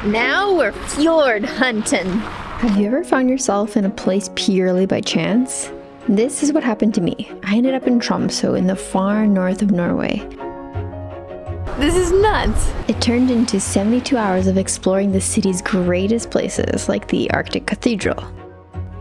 Now we're fjord hunting. Have you ever found yourself in a place purely by chance? This is what happened to me. I ended up in Tromsø in the far north of Norway. This is nuts! It turned into 72 hours of exploring the city's greatest places, like the Arctic Cathedral,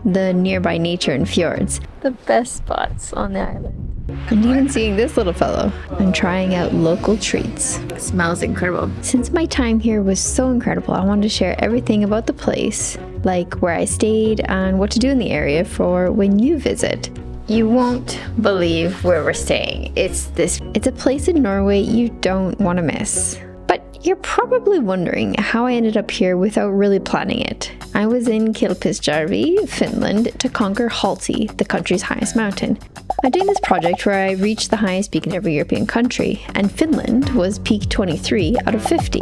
the nearby nature and fjords, the best spots on the island, and even seeing this little fellow and trying out local treats. It smells incredible. Since my time here was so incredible, I wanted to share everything about the place, like where I stayed and what to do in the area for when you visit. You won't believe where we're staying. It's a place in Norway you don't want to miss. But you're probably wondering how I ended up here without really planning it. I was in Kilpisjärvi, Finland, to conquer Halti, the country's highest mountain. I'm doing this project where I reached the highest peak in every European country, and Finland was peak 23 out of 50.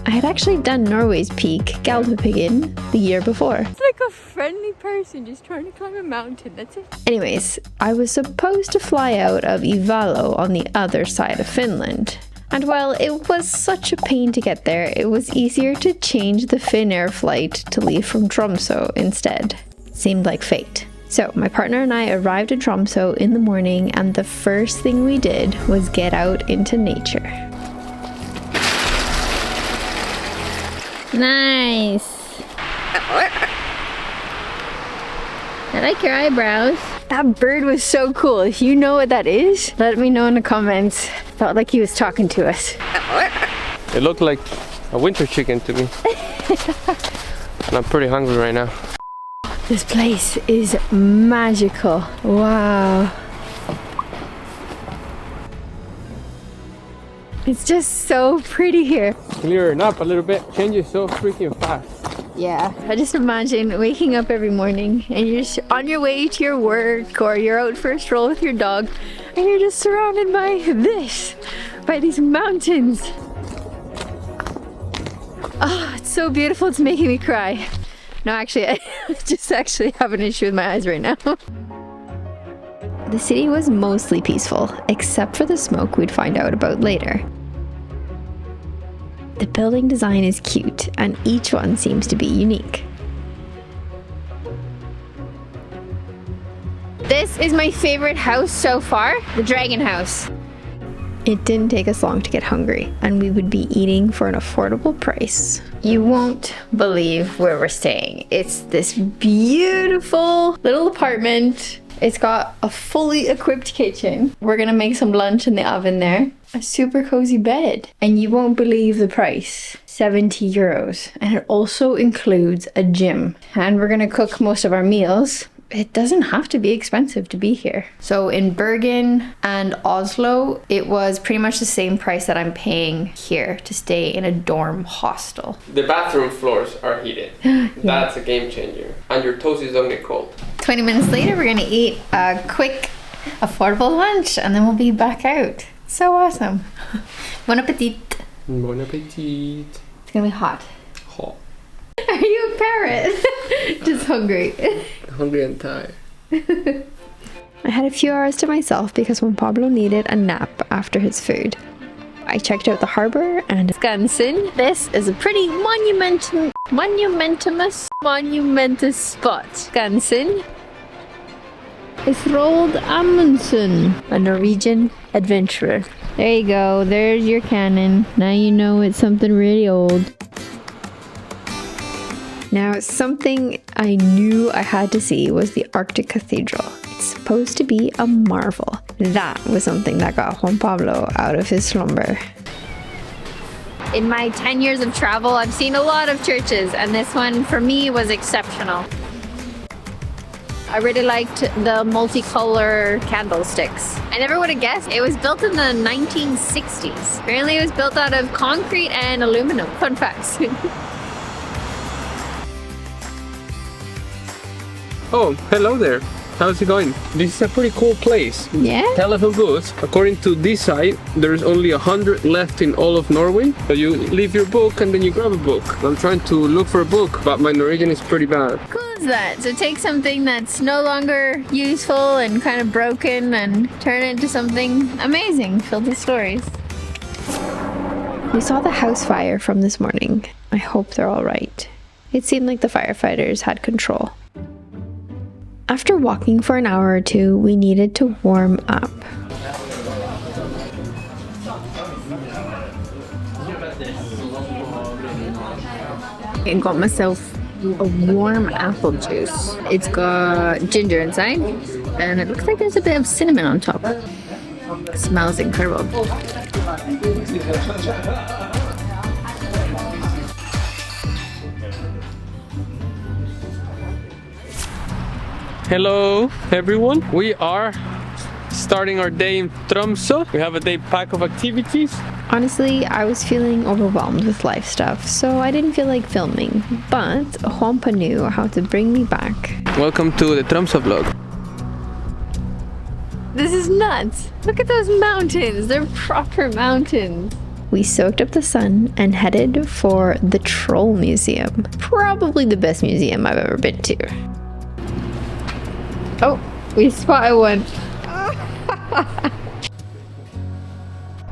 I had actually done Norway's peak, Galdhøpiggen, the year before. It's like a friendly person just trying to climb a mountain, that's it. Anyways, I was supposed to fly out of Ivalo on the other side of Finland. And while it was such a pain to get there, it was easier to change the Finnair flight to leave from Tromsø instead. Seemed like fate. So my partner and I arrived at Tromsø in the morning, and the first thing we did was get out into nature. Nice. I like your eyebrows. That bird was so cool. If you know what that is, let me know in the comments. Felt like he was talking to us. It looked like a winter chicken to me. And I'm pretty hungry right now. This place is magical. Wow. It's just so pretty here. Clearing up a little bit, changes so freaking fast. Yeah, I just imagine waking up every morning and you're just on your way to your work, or you're out for a stroll with your dog, and you're just surrounded by these mountains. Oh, it's so beautiful, it's making me cry. No, actually, I just actually have an issue with my eyes right now. The city was mostly peaceful, except for the smoke we'd find out about later. The building design is cute, and each one seems to be unique. This is my favorite house so far, the Dragon House. It didn't take us long to get hungry, and we would be eating for an affordable price. You won't believe where we're staying. It's this beautiful little apartment. It's got a fully equipped kitchen. We're gonna make some lunch in the oven there. A super cozy bed. And you won't believe the price. 70 euros. And it also includes a gym. And we're gonna cook most of our meals. It doesn't have to be expensive to be here. So in Bergen and Oslo, it was pretty much the same price that I'm paying here to stay in a dorm hostel. The bathroom floors are heated. Yeah. That's a game changer. And your toasties don't get cold. 20 minutes later, we're gonna eat a quick, affordable lunch, and then we'll be back out. So awesome. Bon appetit. Bon appetit. It's gonna be hot. Hot. Are you a parrot? Just hungry. Hungry and tired. I had a few hours to myself because Juan Pablo needed a nap after his food. I checked out the harbor and Skansen. This is a pretty monumentous spot. Skansen is Roald Amundsen, a Norwegian adventurer. There you go, there's your cannon. Now you know it's something really old. Now, something I knew I had to see was the Arctic Cathedral. It's supposed to be a marvel. That was something that got Juan Pablo out of his slumber. In my 10 years of travel, I've seen a lot of churches, and this one for me was exceptional. I really liked the multicolor candlesticks. I never would have guessed it was built in the 1960s. Apparently it was built out of concrete and aluminum. Fun facts. Oh, hello there. How's it going? This is a pretty cool place. Yeah? Telephone booth. According to this site, there's only 100 left in all of Norway. So you leave your book and then you grab a book. I'm trying to look for a book, but my Norwegian is pretty bad. Cool is that? So take something that's no longer useful and kind of broken and turn it into something amazing, filled with stories. We saw the house fire from this morning. I hope they're all right. It seemed like the firefighters had control. After walking for an hour or two, we needed to warm up. I got myself a warm apple juice. It's got ginger inside, and it looks like there's a bit of cinnamon on top. It smells incredible. Hello everyone, we are starting our day in Tromsø. We have a day pack of activities. Honestly, I was feeling overwhelmed with life stuff, so I didn't feel like filming, but Juanpa knew how to bring me back. Welcome to the Tromsø vlog. This is nuts. Look at those mountains. They're proper mountains. We soaked up the sun and headed for the Troll Museum. Probably the best museum I've ever been to. Oh, we spotted one.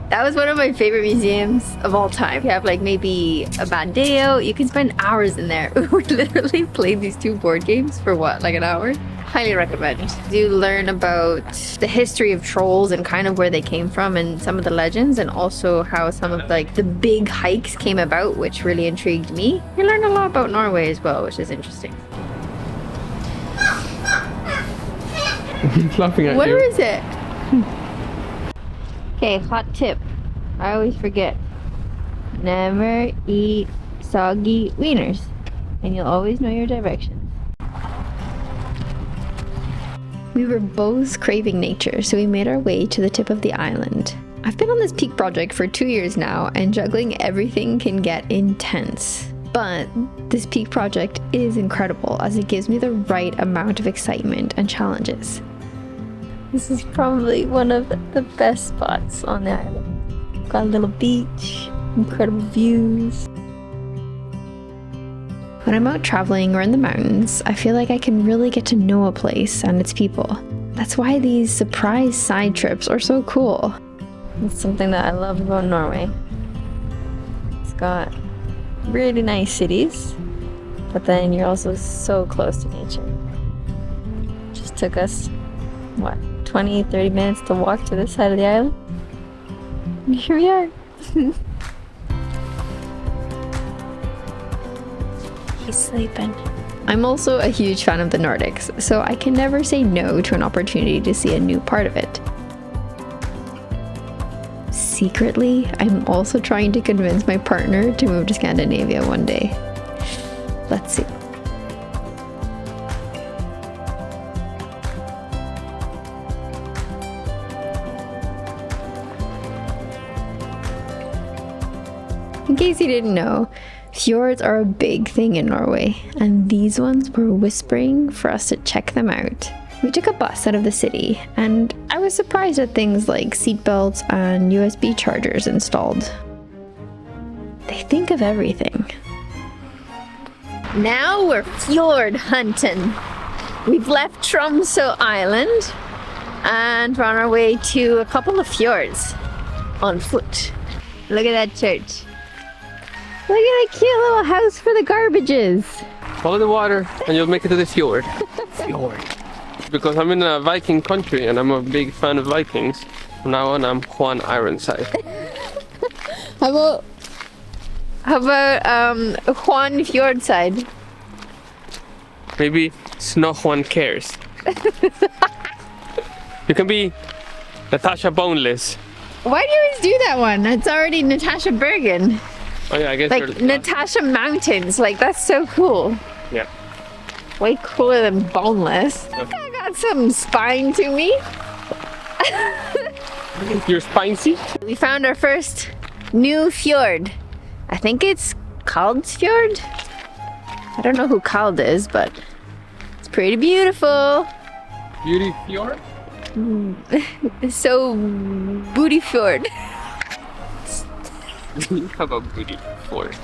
That was one of my favorite museums of all time. You have like maybe a bad day out, you can spend hours in there. We literally played these 2 board games for what, like an hour? Highly recommend. You learn about the history of trolls and kind of where they came from and some of the legends, and also how some of like the big hikes came about, which really intrigued me. You learn a lot about Norway as well, which is interesting. He's laughing at you. Where is it? Okay, hot tip. I always forget. Never eat soggy wieners, and you'll always know your directions. We were both craving nature, so we made our way to the tip of the island. I've been on this peak project for 2 years now, and juggling everything can get intense. But this peak project is incredible, as it gives me the right amount of excitement and challenges. This is probably one of the best spots on the island. Got a little beach, incredible views. When I'm out traveling or in the mountains, I feel like I can really get to know a place and its people. That's why these surprise side trips are so cool. It's something that I love about Norway. It's got really nice cities, but then you're also so close to nature. Just took us, what, 20-30 minutes to walk to this side of the island? And here we are. He's sleeping. I'm also a huge fan of the Nordics, so I can never say no to an opportunity to see a new part of it. Secretly, I'm also trying to convince my partner to move to Scandinavia one day. Let's see. In case you didn't know, fjords are a big thing in Norway, and these ones were whispering for us to check them out. We took a bus out of the city, and I was surprised at things like seatbelts and USB chargers installed. They think of everything. Now we're fjord hunting. We've left Tromsø Island and we're on our way to a couple of fjords on foot. Look at that church. Look at that cute little house for the garbages. Follow the water and you'll make it to the fjord. Fjord. Because I'm in a Viking country and I'm a big fan of Vikings. From now on, I'm Juan Ironside. How about Juan Fjordside? Maybe Snow Juan cares. You can be Natasha Boneless. Why do you always do that one? It's already Natasha Bergen. Oh yeah, I guess Like you're... Natasha Mountains. Like, that's so cool. Yeah. Way cooler than Boneless. Yeah. I got some spine to me. You're spicy? We found our first new fjord. I think it's Fjord. I don't know who Kald is, but it's pretty beautiful. Beauty fjord? So booty fjord. How about booty fjord?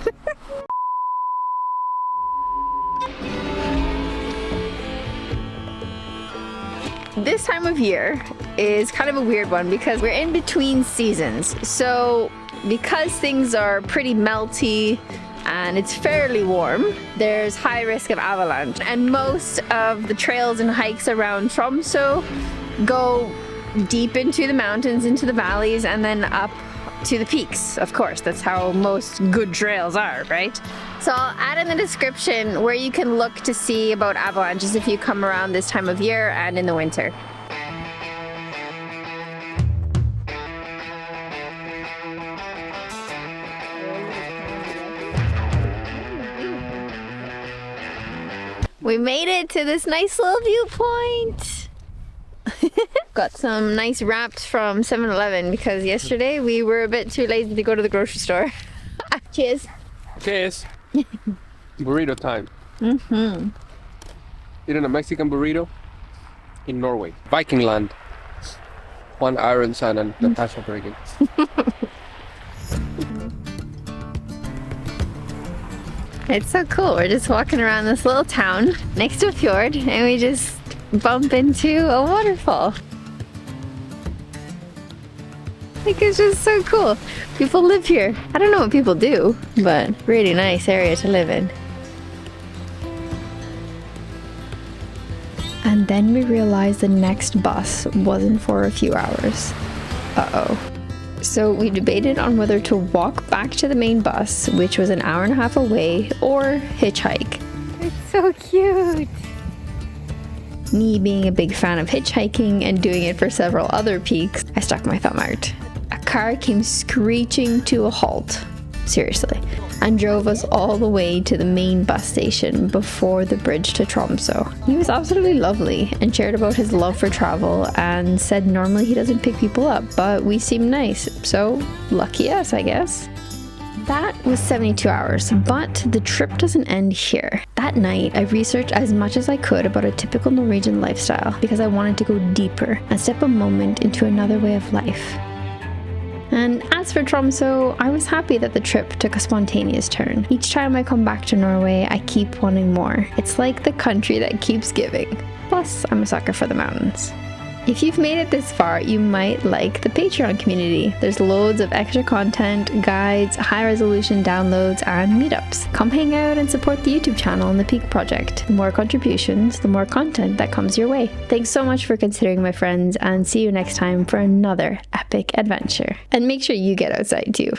This time of year is kind of a weird one because we're in between seasons. So because things are pretty melty and it's fairly warm, there's high risk of avalanche. And most of the trails and hikes around Tromsø go deep into the mountains, into the valleys, and then up to the peaks. Of course, that's how most good trails are, right? So I'll add in the description where you can look to see about avalanches if you come around this time of year and in the winter. We made it to this nice little viewpoint. Got some nice wraps from 7-Eleven because yesterday we were a bit too lazy to go to the grocery store. Cheers. Cheers. Burrito time. Mm-hmm. Eating a Mexican burrito in Norway. Viking land. One iron sun and Natasha Bergen. It's so cool. We're just walking around this little town next to a fjord and we just bump into a waterfall. Like, it's just so cool. People live here. I don't know what people do, but really nice area to live in. And then we realized the next bus wasn't for a few hours. Uh-oh. So we debated on whether to walk back to the main bus, which was an hour and a half away, or hitchhike. It's so cute. Me being a big fan of hitchhiking and doing it for several other peaks, I stuck my thumb out. A car came screeching to a halt, seriously, and drove us all the way to the main bus station before the bridge to Tromsø. He was absolutely lovely and shared about his love for travel and said normally he doesn't pick people up, but we seemed nice, so lucky us, I guess. That was 72 hours, but the trip doesn't end here. That night, I researched as much as I could about a typical Norwegian lifestyle because I wanted to go deeper and step a moment into another way of life. And as for Tromsø, I was happy that the trip took a spontaneous turn. Each time I come back to Norway, I keep wanting more. It's like the country that keeps giving. Plus, I'm a sucker for the mountains. If you've made it this far, you might like the Patreon community. There's loads of extra content, guides, high-resolution downloads, and meetups. Come hang out and support the YouTube channel and the Peak Project. The more contributions, the more content that comes your way. Thanks so much for considering, my friends, and see you next time for another epic adventure. And make sure you get outside too.